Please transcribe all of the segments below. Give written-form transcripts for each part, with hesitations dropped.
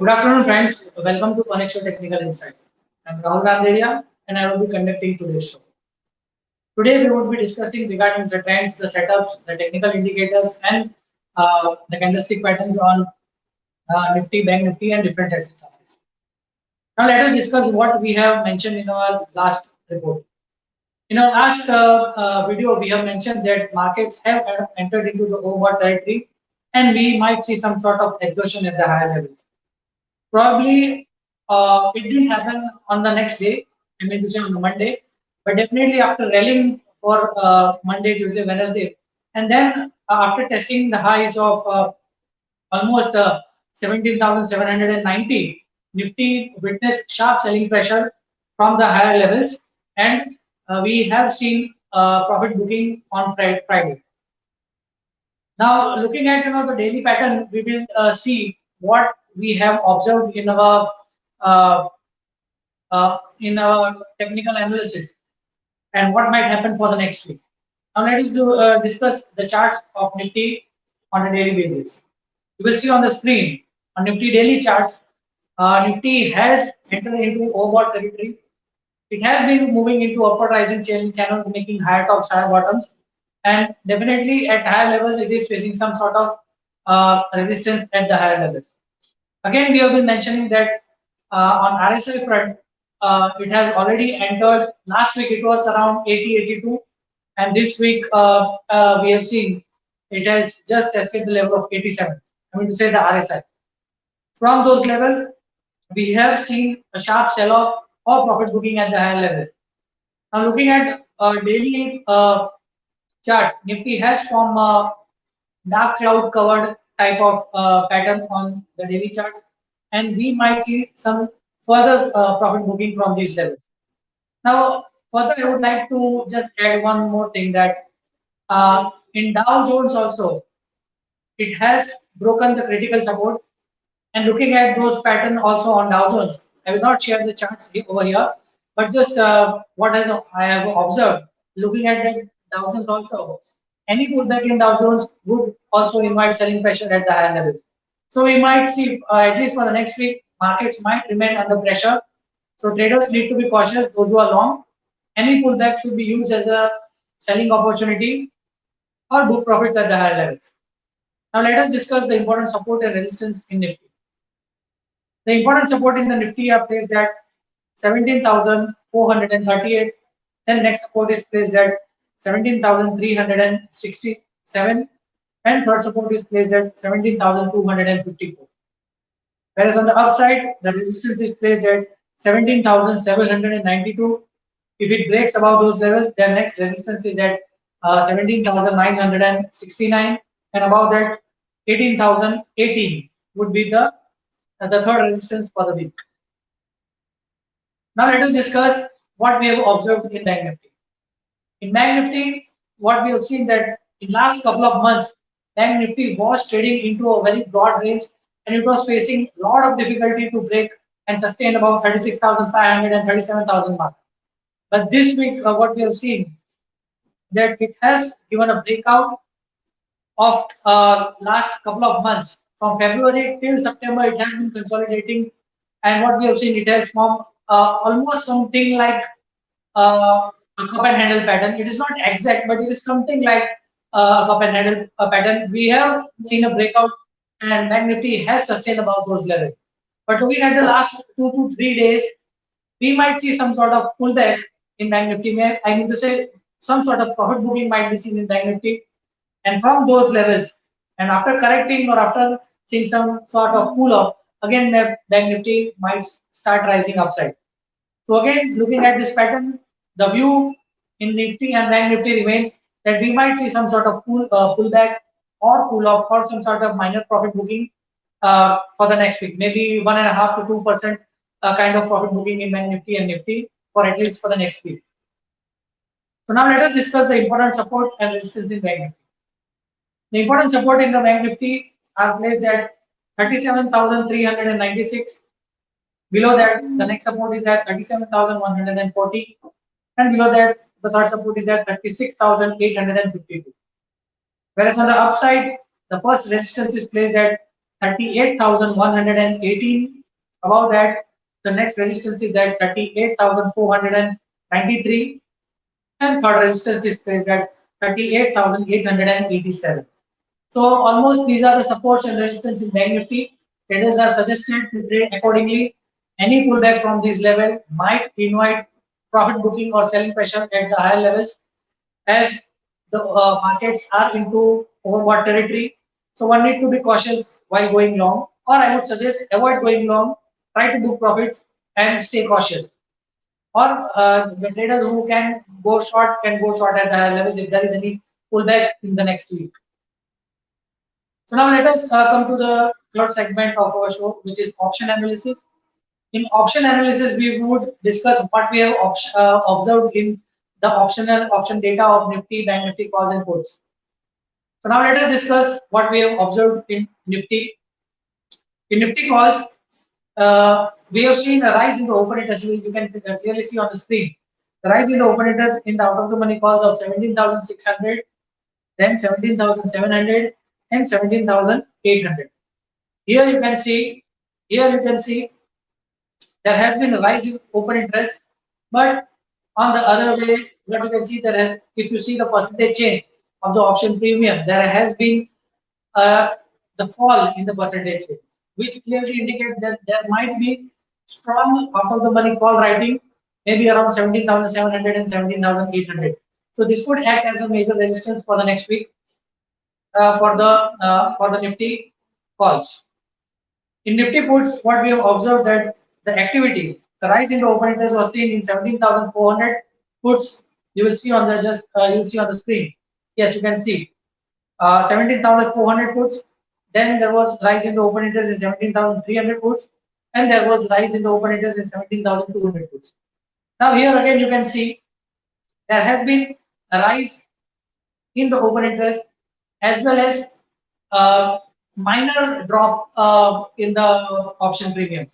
Good afternoon, friends. Welcome to Connection Technical Insight. I'm Rahul Randeria, and I will be conducting today's show. Today, we would be discussing regarding the trends, the setups, the technical indicators, and the candlestick patterns on Nifty, Bank Nifty, and different asset classes. Now, let us discuss what we have mentioned in our last report. In our last video, we have mentioned that markets have entered into the overbought territory, and we might see some sort of exhaustion at the higher levels. Probably it didn't happen on the next day, I mean to say on the Monday, but definitely after rallying for Monday, Tuesday, Wednesday, and then after testing the highs of almost 17,790, Nifty witnessed sharp selling pressure from the higher levels, and we have seen profit booking on Friday. Now, looking at the daily pattern, we will see what we have observed uh, in our technical analysis and what might happen for the next week. Now, let us discuss the charts of Nifty on a daily basis. You will see on the screen on Nifty daily charts, Nifty has entered into overbought territory. It has been moving into upward rising channels, making higher tops, higher bottoms, and definitely at higher levels, it is facing some sort of resistance at the higher levels. Again, we have been mentioning that on RSI front, it has already entered. Last week it was around 80, 82, and this week we have seen it has just tested the level of 87. I mean to say the RSI. From those levels, we have seen a sharp sell-off or profit booking at the higher levels. Now, looking at daily charts, Nifty has formed a dark cloud covered type of pattern on the daily charts, and we might see some further profit booking from these levels. Now, further, I would like to just add one more thing that in Dow Jones also, it has broken the critical support. And looking at those pattern also on Dow Jones, I will not share the charts over here, but just what has I have observed, looking at the Dow Jones also, any pullback in Dow Jones would also invite selling pressure at the higher levels. So we might see, at least for the next week, markets might remain under pressure. So traders need to be cautious. Those who are long, any pullback should be used as a selling opportunity or book profits at the higher levels. Now let us discuss the important support and resistance in Nifty. The important support in the Nifty are placed at 17,438. Then next support is placed at 17,367. And third support is placed at 17,254. Whereas on the upside, the resistance is placed at 17,792. If it breaks above those levels, then next resistance is at 17,969. And above that, 18,018 would be the third resistance for the week. Now let us discuss what we have observed in Bank Nifty. In Bank Nifty, what we have seen that in last couple of months, Bank Nifty was trading into a very broad range, and it was facing a lot of difficulty to break and sustain about 36,500 and 37,000 mark. But this week, what we have seen that it has given a breakout of last couple of months. From February till September, it has been consolidating, and what we have seen, it has formed almost something like a cup and handle pattern. It is not exact, but it is something like a cup and handle pattern. We have seen a breakout, and Bank Nifty has sustained above those levels. But looking at the last 2 to 3 days, we might see some sort of pullback in Bank Nifty. I mean to say, some sort of profit booking might be seen in Bank Nifty. And from those levels, and after correcting or after seeing some sort of cool off, again Bank Nifty might start rising upside. So again, looking at this pattern, the view in Nifty and Bank Nifty remains that we might see some sort of pullback or cool off or some sort of minor profit booking for the next week, maybe 1.5 to 2% kind of profit booking in Bank Nifty and Nifty for at least for the next week. So now let us discuss the important support and resistance in Bank Nifty. The important support in the Bank Nifty are placed at 37,396. Below that, the next support is at 37,140. And below that, the third support is at 36,852. Whereas on the upside, the first resistance is placed at 38,118. Above that, the next resistance is at 38,493, and third resistance is placed at 38,887. So almost these are the supports and resistance in Bank Nifty. Traders are suggested to trade accordingly. Any pullback from this level might invite profit booking or selling pressure at the higher levels, as the markets are into overbought territory. So one need to be cautious while going long, or I would suggest avoid going long, try to book profits and stay cautious. Or the trader who can go short at the higher levels if there is any pullback in the next week. So now let us come to the third segment of our show, which is option analysis. In option analysis, we would discuss what we have observed in the option data of Nifty, Bank Nifty calls and puts. So now let us discuss what we have observed in Nifty. In Nifty calls, we have seen a rise in the open interest. You can clearly see on the screen the rise in the open interest in the out of the money calls of 17,600, then 17,700, and 17,800. Here you can see, there has been a rise in open interest, but on the other way, what you can see that if you see the percentage change of the option premium, there has been uh, the fall in the percentage change, which clearly indicates that there might be strong out of the money call writing, maybe around 17,700 and 17,800. So this could act as a major resistance for the next week for the Nifty calls. In Nifty puts, what we have observed that the activity, the rise in the open interest was seen in 17,400 puts. You will see on the you will see on the screen. Yes, you can see 17,400 puts. Then there was rise in the open interest in 17,300 puts, and there was rise in the open interest in 17,200 puts. Now here again you can see there has been a rise in the open interest as well as minor drop in the option premiums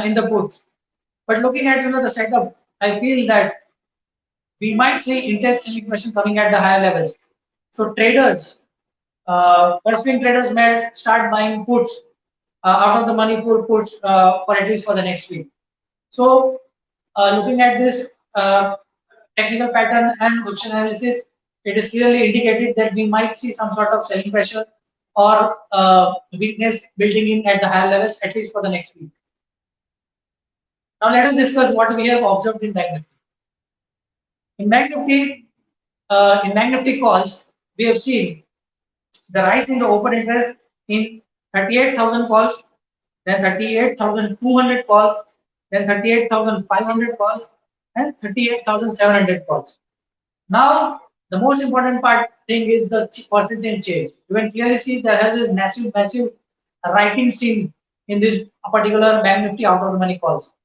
in the puts. But looking at the setup, I feel that we might see intense selling pressure coming at the higher levels. So traders, first swing traders may start buying puts out of the money puts for at least for the next week. So looking at this technical pattern and option analysis, it is clearly indicated that we might see some sort of selling pressure or weakness building in at the higher levels, at least for the next week. Now let us discuss what we have observed in Bank Nifty. In Bank Nifty calls, we have seen the rise in the open interest in 38,000 calls, then 38,200 calls, then 38,500 calls, and 38,700 calls. Now, the most important thing is the percentage change. You can clearly see there has a massive writing seen in this particular Bank Nifty out of the money calls.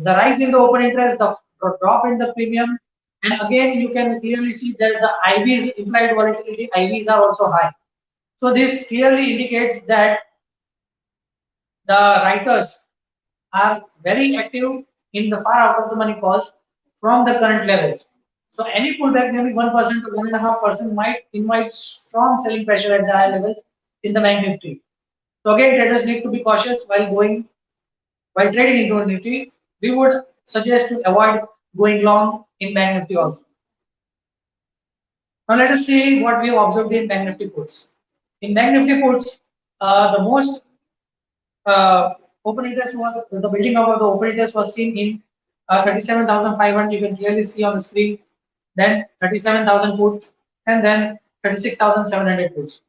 The rise in the open interest, the drop in the premium, and again you can clearly see that the IVs, implied volatility IVs, are also high. So this clearly indicates that the writers are very active in the far out of the money calls from the current levels. So any pullback, maybe 1% to 1.5%, might invite strong selling pressure at the high levels in the Bank Nifty. So again, traders need to be cautious while trading into Nifty. We would suggest to avoid going long in Bank Nifty also. Now let us see what we have observed in Bank Nifty puts. In Bank Nifty puts, the most open interest was the building up of the open interest was seen in 37,500. You can clearly see on the screen. Then 37,000 puts, and then 36,700 puts.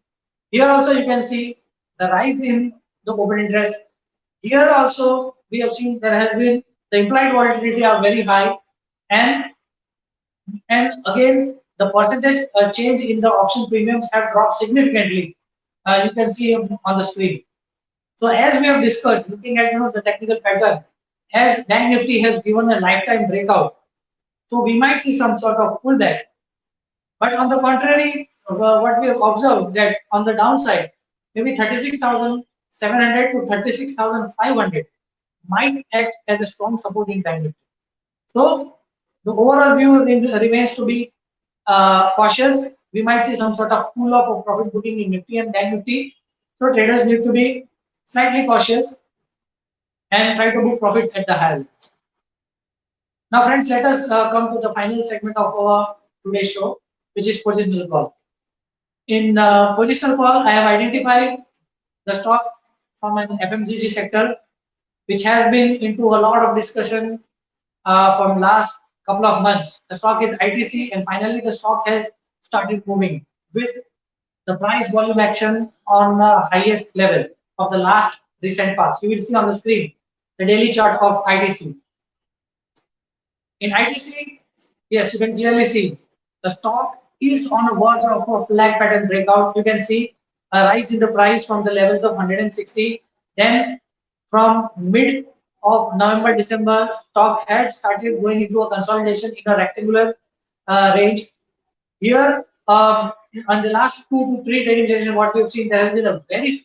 Here also you can see the rise in the open interest. Here also we have seen there has been the implied volatility are very high, and again the percentage change in the option premiums have dropped significantly. You can see on the screen. So as we have discussed, looking at the technical pattern, as Bank Nifty has given a lifetime breakout, so we might see some sort of pullback. But on the contrary, what we have observed that on the downside, maybe 36,700 to 36,500 might act as a strong support in Bank Nifty. So the overall view remains to be cautious. We might see some sort of cool off of profit booking in Nifty and Bank Nifty. So traders need to be slightly cautious and try to book profits at the higher levels. Now, friends, let us come to the final segment of our today's show, which is positional call. In positional call, I have identified the stock from an FMCG sector, which has been into a lot of discussion from last couple of months. The stock is ITC, and finally the stock has started moving with the price volume action on the highest level of the last recent past. You will see on the screen the daily chart of ITC. In ITC, yes, you can clearly see the stock is on a verge of a flag pattern breakout. You can see a rise in the price from the levels of 160. Then from mid of November, December, stock had started going into a consolidation in a rectangular range. Here, on the last 2 to 3 trading sessions, what we have seen, there has been a very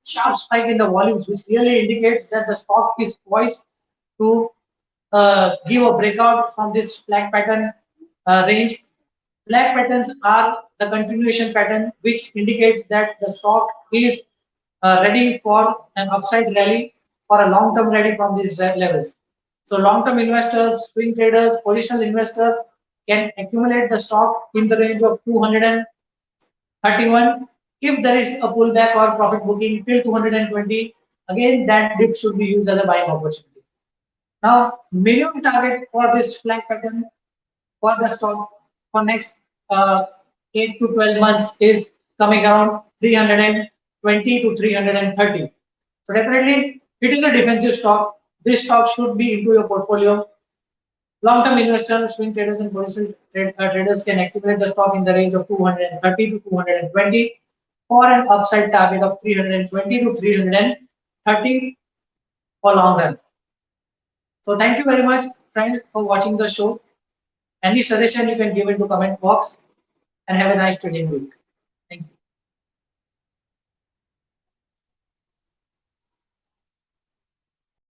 sharp spike in the volumes, which clearly indicates that the stock is poised to give a breakout from this flag pattern range. Flag patterns are the continuation pattern, which indicates that the stock is ready for an upside rally or a long-term rally from these levels. So long-term investors, swing traders, positional investors can accumulate the stock in the range of 231. If there is a pullback or profit booking till 220, again that dip should be used as a buying opportunity. Now, minimum target for this flag pattern for the stock for next 8 to 12 months is coming around 320 to 330. So definitely it is a defensive stock. This stock should be into your portfolio. Long-term investors, swing traders, and positional traders can accumulate the stock in the range of 230 to 220 for an upside target of 320 to 330 for long run. So thank you very much, friends, for watching the show. Any suggestion you can give into comment box, and have a nice trading week.